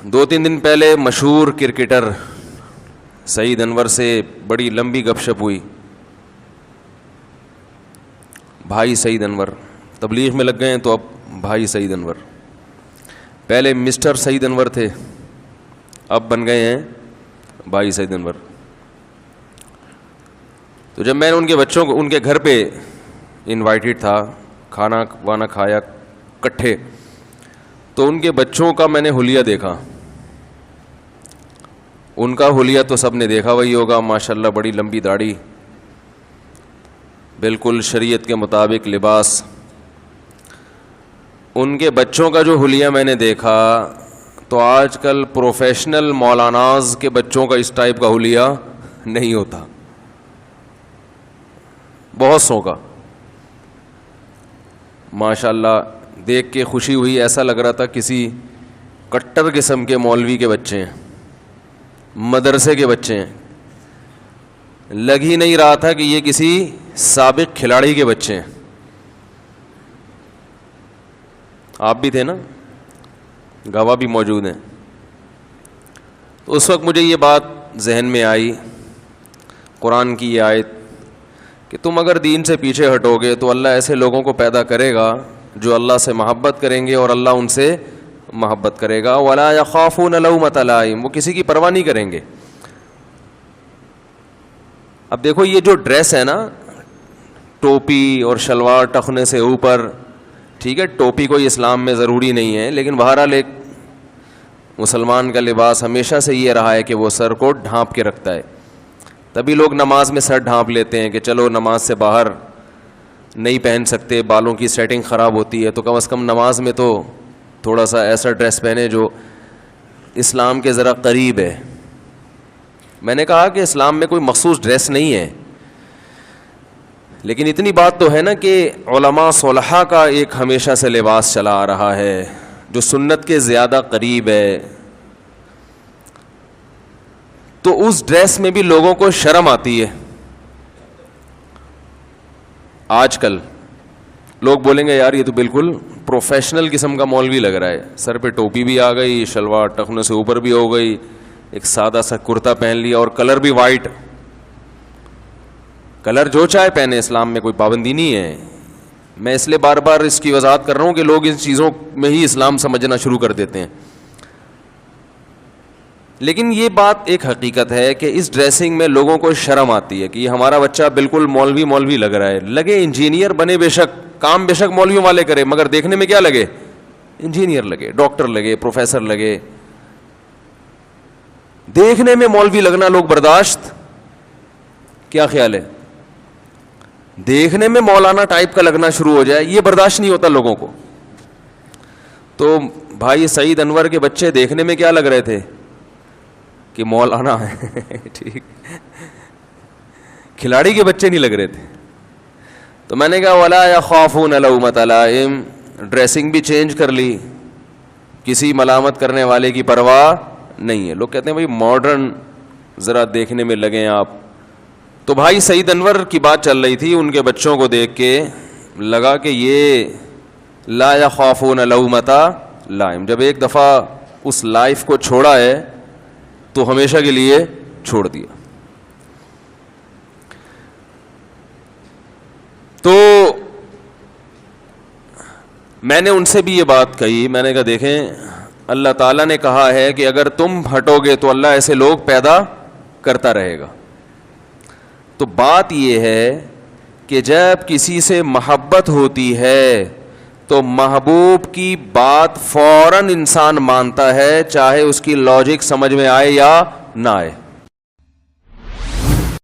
2-3 دن پہلے مشہور کرکٹر سعید انور سے بڑی لمبی گپ شپ ہوئی. بھائی سعید انور تبلیغ میں لگ گئے ہیں تو اب بھائی سعید انور. پہلے مسٹر سعید انور تھے, اب بن گئے ہیں بھائی سعید انور. تو جب میں نے ان کے بچوں کو ان کے گھر پہ انوائٹڈ تھا, کھانا وانا کھایا کٹھے, تو ان کے بچوں کا میں نے حلیہ دیکھا. ان کا حلیہ تو سب نے دیکھا وہی ہوگا, ماشاءاللہ بڑی لمبی داڑھی, بالکل شریعت کے مطابق لباس. ان کے بچوں کا جو حلیہ میں نے دیکھا تو آج کل پروفیشنل مولاناز کے بچوں کا اس ٹائپ کا حلیہ نہیں ہوتا, بہت سو کا. ماشاءاللہ دیکھ کے خوشی ہوئی, ایسا لگ رہا تھا کسی کٹر قسم کے مولوی کے بچے ہیں, مدرسے کے بچے ہیں. لگ ہی نہیں رہا تھا کہ یہ کسی سابق کھلاڑی کے بچے ہیں. آپ بھی تھے نا, گواہ بھی موجود ہیں. تو اس وقت مجھے یہ بات ذہن میں آئی, قرآن کی یہ آیت کہ تم اگر دین سے پیچھے ہٹو گے تو اللہ ایسے لوگوں کو پیدا کرے گا جو اللہ سے محبت کریں گے اور اللہ ان سے محبت کرے گا. وَلَا يَخَافُونَ لَوْمَةَ لَائِمٍ, وہ کسی کی پرواہ نہیں کریں گے. اب دیکھو یہ جو ڈریس ہے نا, ٹوپی اور شلوار ٹخنے سے اوپر, ٹھیک ہے ٹوپی کوئی اسلام میں ضروری نہیں ہے, لیکن بہرحال ایک مسلمان کا لباس ہمیشہ سے یہ رہا ہے کہ وہ سر کو ڈھانپ کے رکھتا ہے. تبھی لوگ نماز میں سر ڈھانپ لیتے ہیں کہ چلو نماز سے باہر نہیں پہن سکتے, بالوں کی سیٹنگ خراب ہوتی ہے, تو کم از کم نماز میں تو تھوڑا سا ایسا ڈریس پہنے جو اسلام کے ذرا قریب ہے. میں نے کہا کہ اسلام میں کوئی مخصوص ڈریس نہیں ہے, لیکن اتنی بات تو ہے نا کہ علماء صلحاء کا ایک ہمیشہ سے لباس چلا آ رہا ہے جو سنت کے زیادہ قریب ہے. تو اس ڈریس میں بھی لوگوں کو شرم آتی ہے. آج کل لوگ بولیں گے یار یہ تو بالکل پروفیشنل قسم کا مولوی لگ رہا ہے, سر پہ ٹوپی بھی آ گئی, شلوار ٹخنوں سے اوپر بھی ہو گئی, ایک سادہ سا کرتا پہن لیا اور کلر بھی وائٹ. کلر جو چاہے پہنے, اسلام میں کوئی پابندی نہیں ہے. میں اس لیے بار بار اس کی وضاحت کر رہا ہوں کہ لوگ ان چیزوں میں ہی اسلام سمجھنا شروع کر دیتے ہیں. لیکن یہ بات ایک حقیقت ہے کہ اس ڈریسنگ میں لوگوں کو شرم آتی ہے کہ یہ ہمارا بچہ بالکل مولوی لگ رہا ہے. لگے انجینئر بنے, بے شک کام بے شک مولویوں والے کرے, مگر دیکھنے میں کیا لگے, انجینئر لگے, ڈاکٹر لگے, پروفیسر لگے. دیکھنے میں مولوی لگنا لوگ برداشت, کیا خیال ہے, دیکھنے میں مولانا ٹائپ کا لگنا شروع ہو جائے یہ برداشت نہیں ہوتا لوگوں کو. تو بھائی سعید انور کے بچے دیکھنے میں کیا لگ رہے تھے کہ مولانا ہے, ٹھیک, کھلاڑی کے بچے نہیں لگ رہے تھے. تو میں نے کہا وَلَا يَخَافُونَ لَوْمَةَ لَائِمٍ, ڈریسنگ بھی چینج کر لی, کسی ملامت کرنے والے کی پرواہ نہیں ہے. لوگ کہتے ہیں بھائی ماڈرن ذرا دیکھنے میں لگیں آپ. تو بھائی سعید انور کی بات چل رہی تھی, ان کے بچوں کو دیکھ کے لگا کہ یہ لا يَخَافُونَ لَوْمَةَ لَائِمٍ, جب ایک دفعہ اس لائف کو چھوڑا ہے تو ہمیشہ کے لیے چھوڑ دیا. تو میں نے ان سے بھی یہ بات کہی, میں نے کہا دیکھیں اللہ تعالیٰ نے کہا ہے کہ اگر تم ہٹو گے تو اللہ ایسے لوگ پیدا کرتا رہے گا. تو بات یہ ہے کہ جب کسی سے محبت ہوتی ہے تو محبوب کی بات فوراً انسان مانتا ہے, چاہے اس کی لاجک سمجھ میں آئے یا نہ آئے.